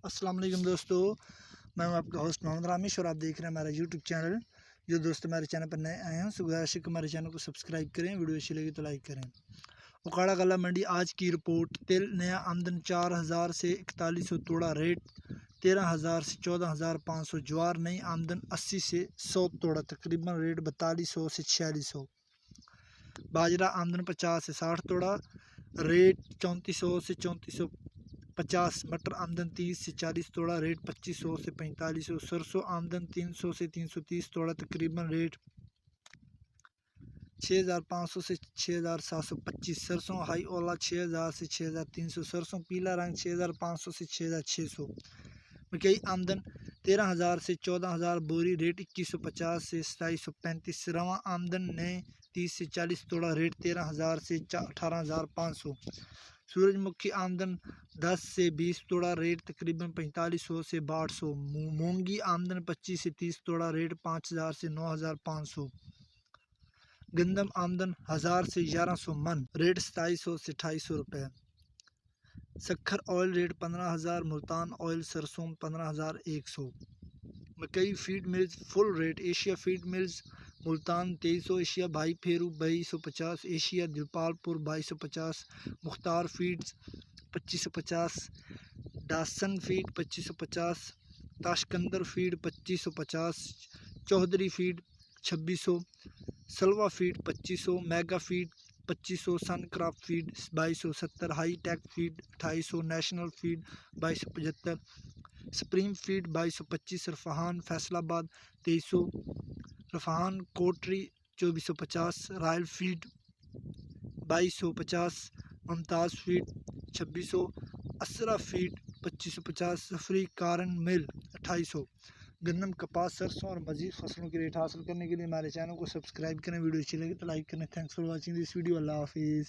السلام علیکم دوستو، میں ہوں آپ کا ہوسٹ محمد رامیش اور آپ دیکھ رہے ہیں ہمارا یوٹیوب چینل۔ جو دوست ہمارے چینل پر نئے آئے ہیں سو گزارش ہے کہ ہمارے چینل کو سبسکرائب کریں، ویڈیو اچھی لگی تو لائک کریں۔ اکاڑا غلہ منڈی آج کی رپورٹ: تیل نیا آمدن 4000 سے 4100 توڑا ریٹ 13000 سے 14500، جوار نئی آمدن 80 سے 100 توڑا تقریباً ریٹ 4200 سے 4600، باجرہ آمدن 50 سے 60 توڑا ریٹ 3400 سے 3450، مٹر آمدن 30 سے 40 توڑا ریٹ 2500 سے 4500، سرسوں آمدن 300 سے 330 توڑا تقریباً ریٹ 6500 سے 6725، سرسوں ہائی اولا 6000 سے 6300، سرسوں پیلا رنگ 6500 سے 6600، مکئی آمدن 13000 سے 14000 بوری ریٹ 2150 سے 2735، رواں آمدن نئے 30 سے 40 توڑا ریٹ 13000 سے 18500، سورج مکھی آمدن 10 سے 20 توڑا ریٹ تقریباً 4500 سے 6200، مونگی آمدن 25 سے 30 توڑا ریٹ 5000 سے 9500، گندم آمدن 1000 سے 1100 من ریٹ 2700 سے 2800 روپے، Sukkur oil rate 15000، Multan oil سرسوں 15100، مکئی feed mills full rate: Asia feed mills Multan 2300، Asia Bhai Pheru 2250، Asia Dipalpur 2250، Mukhtar feeds 2550، Dawson feed 2550، تاشکندر فیڈ 2550، چودھری فیڈ 2600، سلوا feed 2500، mega feed 2500، sun craft feed 2270، high tech feed 2800، national feed 2275، supreme feed 2225، Rafhan Faisalabad 2300، Rafhan Kotri 2450، Royal feed 2250، ممتاز feed 2600، اسرا feed 2550، سفری کارن مل 2800۔ گندم، کپاس، سرسوں اور مزید فصلوں کے ریٹ حاصل کرنے کے لیے ہمارے چینل کو سبسکرائب کریں، ویڈیو اچھی لگے تو لائک کریں۔ Thanks for watching this video. اللہ حافظ۔